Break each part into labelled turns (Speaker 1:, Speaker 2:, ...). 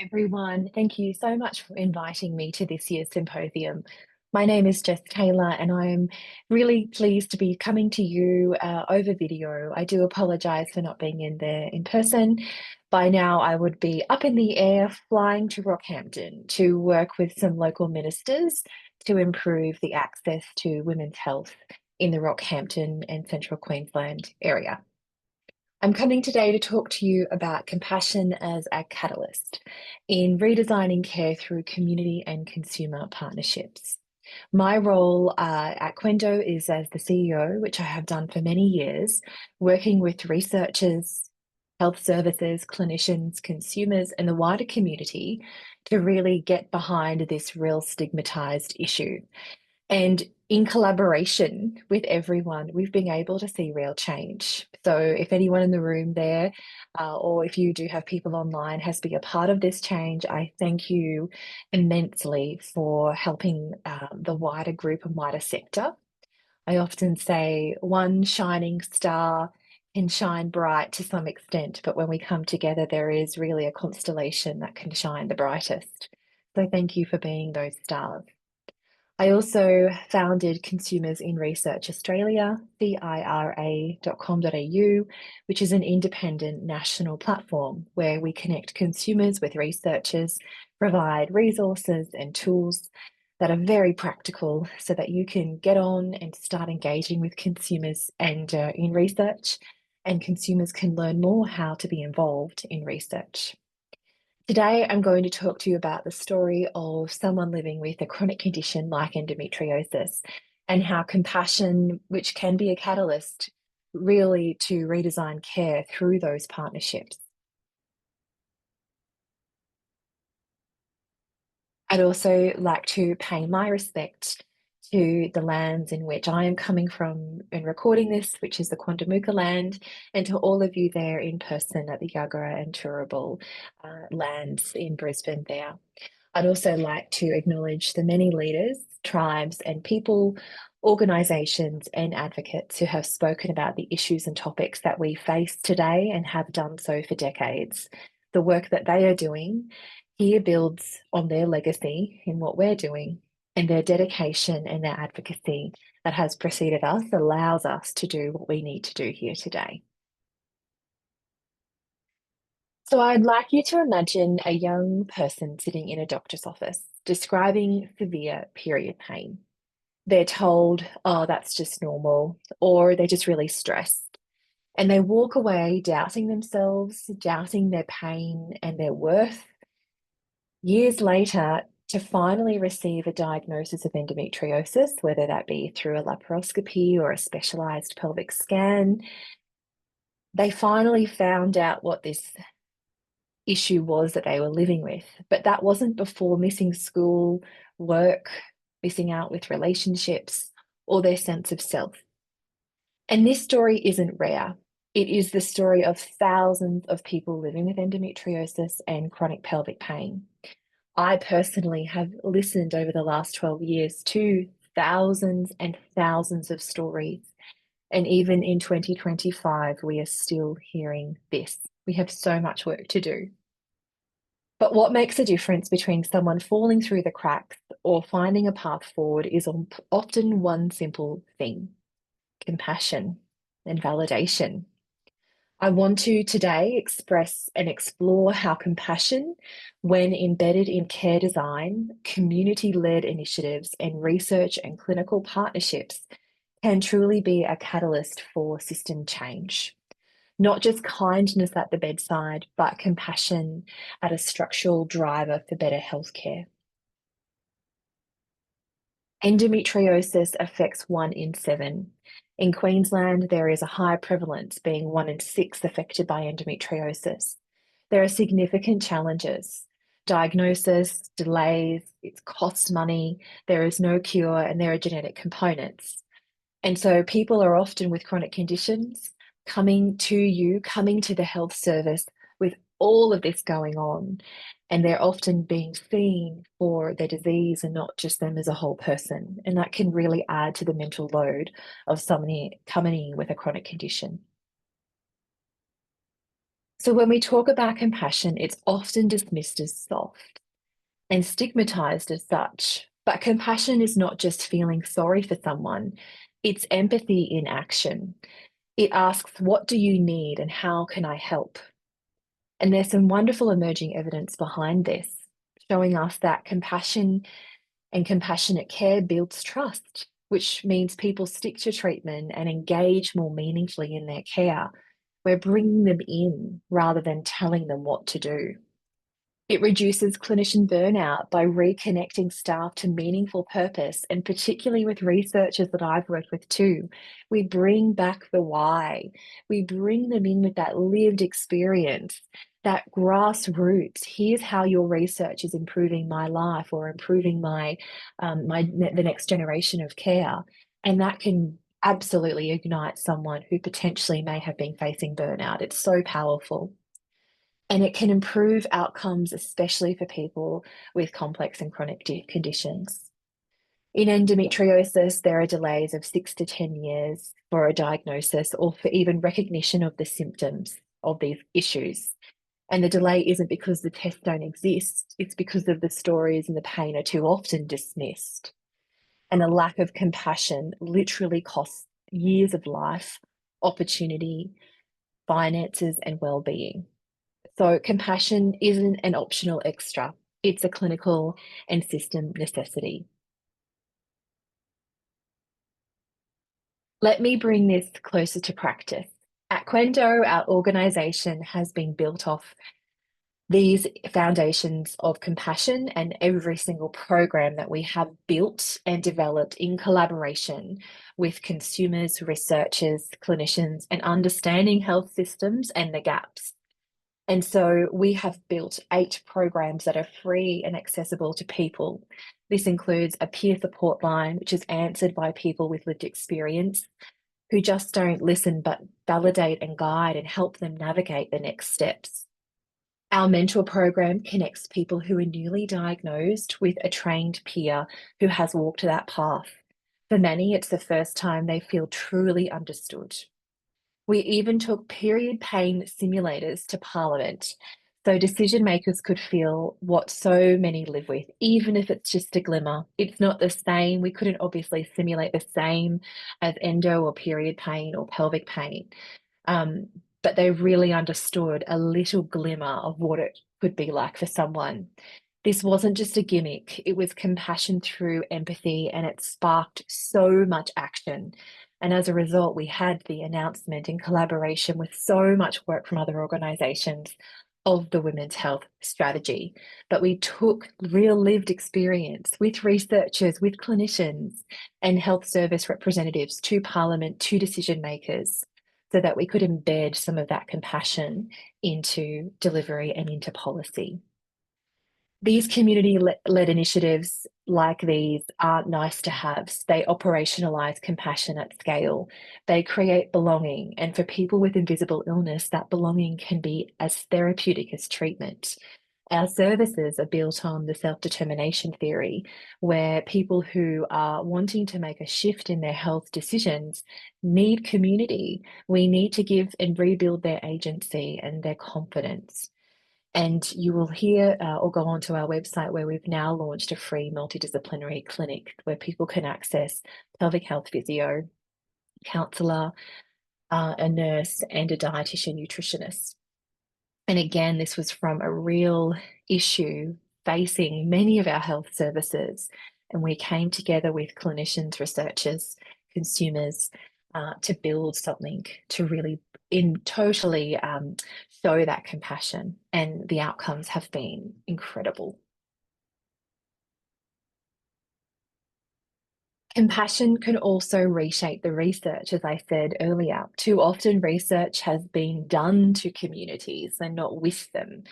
Speaker 1: Everyone. Thank you so much for inviting me to this year's symposium. My name is Jess Taylor, and I'm really pleased to be coming to you over video. I do apologize for not being in there in person. By now, I would be up in the air flying to Rockhampton to work with some local ministers to improve the access to women's health in the Rockhampton and Central Queensland area. I'm coming today to talk to you about compassion as a catalyst in redesigning care through community and consumer partnerships. My role at Quendo is as the CEO, which I have done for many years, working with researchers, health services, clinicians, consumers, and the wider community to really get behind this real stigmatized issue. And in collaboration with everyone, we've been able to see real change. So if anyone in the room there, or if you do have people online, has been a part of this change, I thank you immensely for helping the wider group and wider sector. I often say one shining star can shine bright to some extent, but when we come together, there is really a constellation that can shine the brightest. So thank you for being those stars. I also founded Consumers in Research Australia, CIRA.com.au, which is an independent national platform where we connect consumers with researchers, provide resources and tools that are very practical so that you can get on and start engaging with consumers and in research, and consumers can learn more how to be involved in research. Today, I'm going to talk to you about the story of someone living with a chronic condition like endometriosis and how compassion, which can be a catalyst, really to redesign care through those partnerships. I'd also like to pay my respect to the lands in which I am coming from in recording this, which is the Quandamooka land, and to all of you there in person at the Yagara and Turrbal lands in Brisbane there. I'd also like to acknowledge the many leaders, tribes, and people, organisations, and advocates who have spoken about the issues and topics that we face today and have done so for decades. The work that they are doing here builds on their legacy in what we're doing, and their dedication and their advocacy that has preceded us allows us to do what we need to do here today. So I'd like you to imagine a young person sitting in a doctor's office describing severe period pain. They're told, oh, that's just normal, or they're just really stressed. And they walk away doubting themselves, doubting their pain and their worth. Years later, to finally receive a diagnosis of endometriosis, whether that be through a laparoscopy or a specialised pelvic scan, they finally found out what this issue was that they were living with. But that wasn't before missing school, work, missing out with relationships, or their sense of self. And this story isn't rare. It is the story of thousands of people living with endometriosis and chronic pelvic pain. I personally have listened over the last 12 years to thousands and thousands of stories. And even in 2025, we are still hearing this. We have so much work to do. But what makes a difference between someone falling through the cracks or finding a path forward is often one simple thing: compassion and validation. I want to today express and explore how compassion, when embedded in care design, community-led initiatives, and research and clinical partnerships, can truly be a catalyst for system change. Not just kindness at the bedside, but compassion as a structural driver for better healthcare. Endometriosis affects 1 in 7. In Queensland, there is a high prevalence, being 1 in 6 affected by endometriosis. There are significant challenges: diagnosis, delays, it costs money, there is no cure, and there are genetic components. And so people are often with chronic conditions coming to you, coming to the health service with all of this going on. And they're often being seen for their disease and not just them as a whole person. And that can really add to the mental load of somebody coming in with a chronic condition. So when we talk about compassion, it's often dismissed as soft and stigmatized as such. But compassion is not just feeling sorry for someone, it's empathy in action. It asks, what do you need and how can I help? And there's some wonderful emerging evidence behind this, showing us that compassion and compassionate care builds trust, which means people stick to treatment and engage more meaningfully in their care. We're bringing them in rather than telling them what to do. It reduces clinician burnout by reconnecting staff to meaningful purpose, and particularly with researchers that I've worked with too, we bring back the why. We bring them in with that lived experience, that grassroots. Here's how your research is improving my life or improving the next generation of care, and that can absolutely ignite someone who potentially may have been facing burnout. It's so powerful. And it can improve outcomes, especially for people with complex and chronic conditions. In endometriosis, there are delays of 6 to 10 years for a diagnosis or for even recognition of the symptoms of these issues. And the delay isn't because the tests don't exist, it's because of the stories and the pain are too often dismissed. And a lack of compassion literally costs years of life, opportunity, finances, and well-being. So compassion isn't an optional extra. It's a clinical and system necessity. Let me bring this closer to practice. At Quendo, our organisation has been built off these foundations of compassion, and every single program that we have built and developed in collaboration with consumers, researchers, clinicians, and understanding health systems and the gaps. And so we have built 8 programs that are free and accessible to people. This includes a peer support line, which is answered by people with lived experience who just don't listen, but validate and guide and help them navigate the next steps. Our mentor program connects people who are newly diagnosed with a trained peer who has walked that path. For many, it's the first time they feel truly understood. We even took period pain simulators to Parliament so decision makers could feel what so many live with, even if it's just a glimmer. It's not the same. We couldn't obviously simulate the same as endo or period pain or pelvic pain. Um, but they really understood a little glimmer of what it could be like for someone. This wasn't just a gimmick, it was compassion through empathy, and it sparked so much action. And as a result, we had the announcement in collaboration with so much work from other organisations of the women's health strategy. But we took real lived experience with researchers, with clinicians, and health service representatives to Parliament, to decision makers, so that we could embed some of that compassion into delivery and into policy. These community-led initiatives like these aren't nice to have. They operationalize compassion at scale. They create belonging. And for people with invisible illness, that belonging can be as therapeutic as treatment. Our services are built on the self-determination theory, where people who are wanting to make a shift in their health decisions need community. We need to give and rebuild their agency and their confidence. And you will hear or go onto our website where we've now launched a free multidisciplinary clinic where people can access pelvic health physio, counsellor, a nurse, and a dietitian nutritionist. And again, this was from a real issue facing many of our health services. And we came together with clinicians, researchers, consumers to build something to really totally show that compassion. And the outcomes have been incredible. Compassion can also reshape the research, as I said earlier. Too often, research has been done to communities and not with them.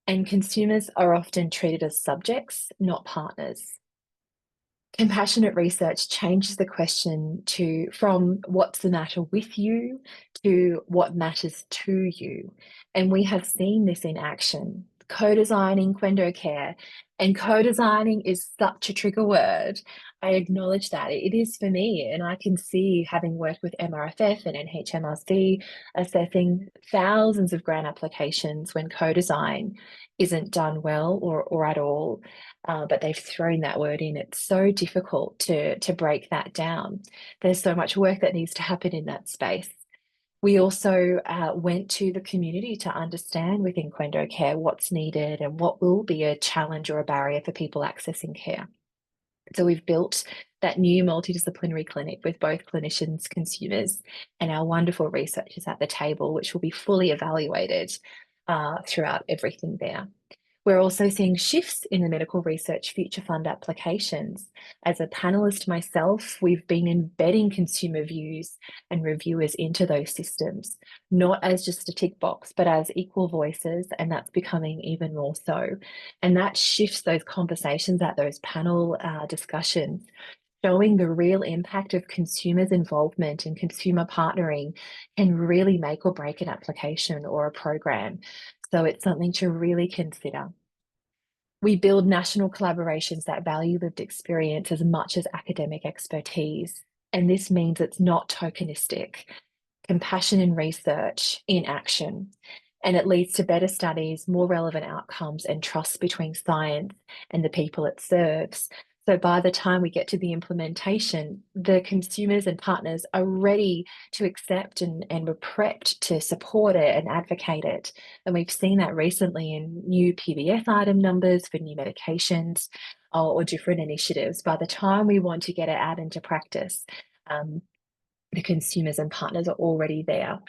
Speaker 1: And consumers are often treated as subjects, not partners. Compassionate research changes the question from what's the matter with you to what matters to you. And we have seen this in action. co-designing Quendo Care. And co-designing is such a trigger word. I acknowledge that it is for me, and I can see, having worked with MRFF and NHMRC, assessing thousands of grant applications when co-design isn't done well or at all. But they've thrown that word in. It's so difficult to break that down. There's so much work that needs to happen in that space. We also went to the community to understand within Quendo Care what's needed and what will be a challenge or a barrier for people accessing care. So we've built that new multidisciplinary clinic with both clinicians, consumers, and our wonderful researchers at the table, which will be fully evaluated throughout everything there. We're also seeing shifts in the medical research future fund applications. As a panelist myself, we've been embedding consumer views and reviewers into those systems, not as just a tick box, but as equal voices, and that's becoming even more so. And that shifts those conversations at those panel discussions, showing the real impact of consumers' involvement and consumer partnering can really make or break an application or a program. So it's something to really consider. We build national collaborations that value lived experience as much as academic expertise. And this means it's not tokenistic, compassion in research, in action. And it leads to better studies, more relevant outcomes, and trust between science and the people it serves. So by the time we get to the implementation, the consumers and partners are ready to accept and we're prepped to support it and advocate it. And we've seen that recently in new PBS item numbers for new medications or different initiatives. By the time we want to get it out into practice, the consumers and partners are already there.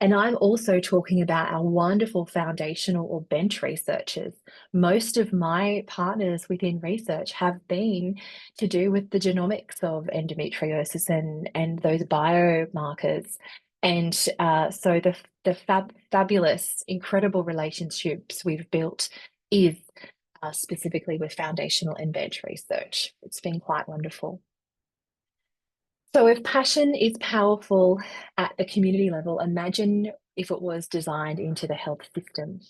Speaker 1: And I'm also talking about our wonderful foundational or bench researchers. Most of my partners within research have been to do with the genomics of endometriosis and those biomarkers. And so the fabulous, incredible relationships we've built is specifically with foundational and bench research. It's been quite wonderful. So if passion is powerful at the community level, imagine if it was designed into the health system.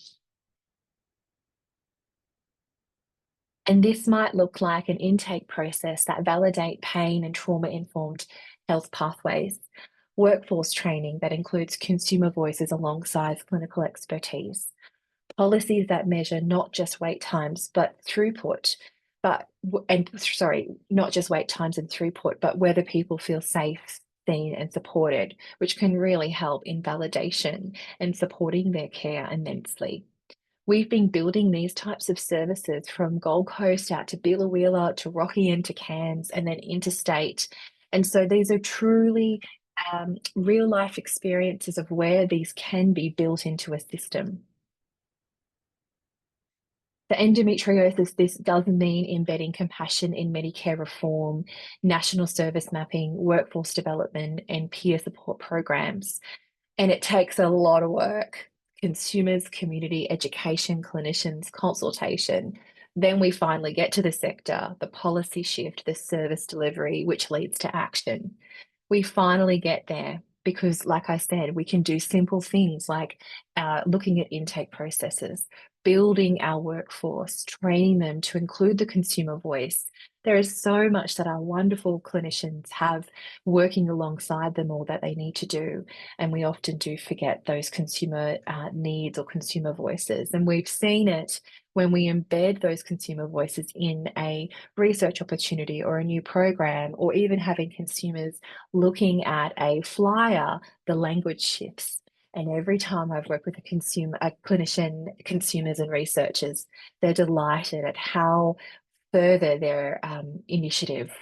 Speaker 1: And this might look like an intake process that validate pain and trauma-informed health pathways, workforce training that includes consumer voices alongside clinical expertise, policies that measure not just wait times, but throughput, not just wait times and throughput, but whether people feel safe, seen, and supported, which can really help in validation and supporting their care immensely. We've been building these types of services from Gold Coast out to Wheeler to Rockingham to Cairns and then interstate. And so these are truly real life experiences of where these can be built into a system. For endometriosis, this does mean embedding compassion in Medicare reform, national service mapping, workforce development, and peer support programs. And it takes a lot of work: consumers, community, education, clinicians, consultation. Then we finally get to the sector, the policy shift, the service delivery, which leads to action. We finally get there because, like I said, we can do simple things like looking at intake processes, building our workforce, training them to include the consumer voice. There is so much that our wonderful clinicians have working alongside them all that they need to do. And we often do forget those consumer needs or consumer voices. And we've seen it when we embed those consumer voices in a research opportunity or a new program, or even having consumers looking at a flyer, the language shifts. And every time I've worked with a clinician, consumers and researchers, they're delighted at how further their initiative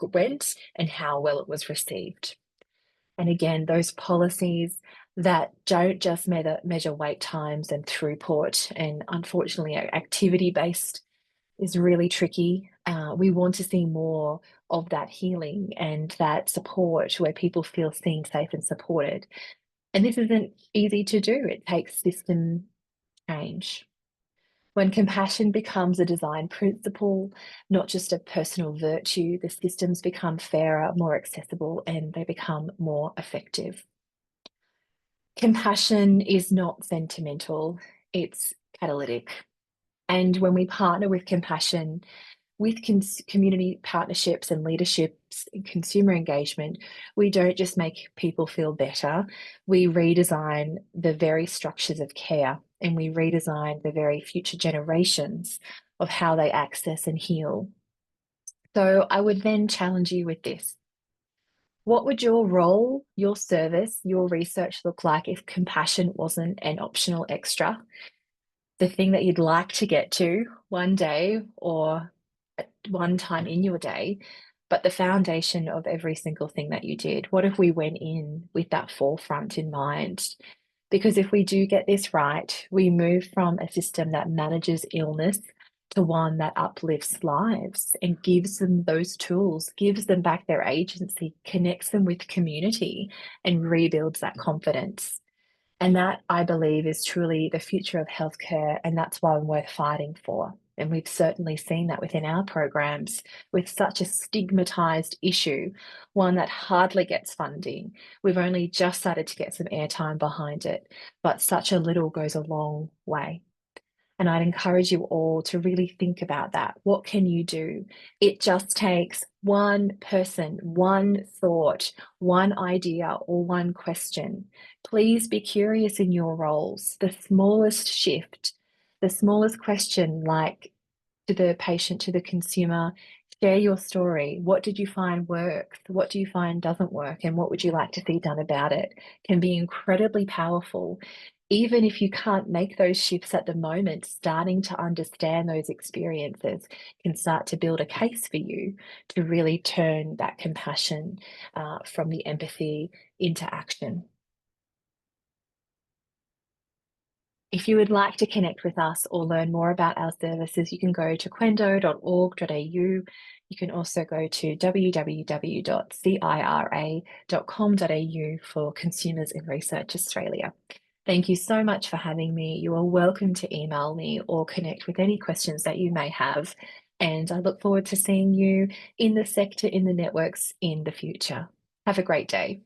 Speaker 1: went and how well it was received. And again, those policies that don't just measure wait times and throughput, and unfortunately, activity-based is really tricky. We want to see more of that healing and that support where people feel seen, safe, and supported. And this isn't easy to do. It takes system change. When compassion becomes a design principle, not just a personal virtue, the systems become fairer, more accessible, and they become more effective. Compassion is not sentimental. It's catalytic. And when we partner with compassion, with community partnerships and leaderships and consumer engagement, we don't just make people feel better, we redesign the very structures of care and we redesign the very future generations of how they access and heal. So I would then challenge you with this. What would your role, your service, your research look like if compassion wasn't an optional extra? The thing that you'd like to get to one day or at one time in your day, but the foundation of every single thing that you did. What if we went in with that forefront in mind? Because if we do get this right, we move from a system that manages illness to one that uplifts lives and gives them those tools, gives them back their agency, connects them with community, and rebuilds that confidence. And that, I believe, is truly the future of healthcare, and that's one worth fighting for. And we've certainly seen that within our programs with such a stigmatized issue, one that hardly gets funding. We've only just started to get some airtime behind it, but such a little goes a long way. And I'd encourage you all to really think about that. What can you do? It just takes one person, one thought, one idea, or one question. Please be curious in your roles. The smallest shift, the smallest question, like to the patient, to the consumer, share your story. What did you find works? What do you find doesn't work? And what would you like to see done about it? Can be incredibly powerful. Even if you can't make those shifts at the moment, starting to understand those experiences can start to build a case for you to really turn that compassion from the empathy into action. If you would like to connect with us or learn more about our services, you can go to qendo.org.au. You can also go to www.cira.com.au for Consumers in Research Australia. Thank you so much for having me. You are welcome to email me or connect with any questions that you may have. And I look forward to seeing you in the sector, in the networks in the future. Have a great day.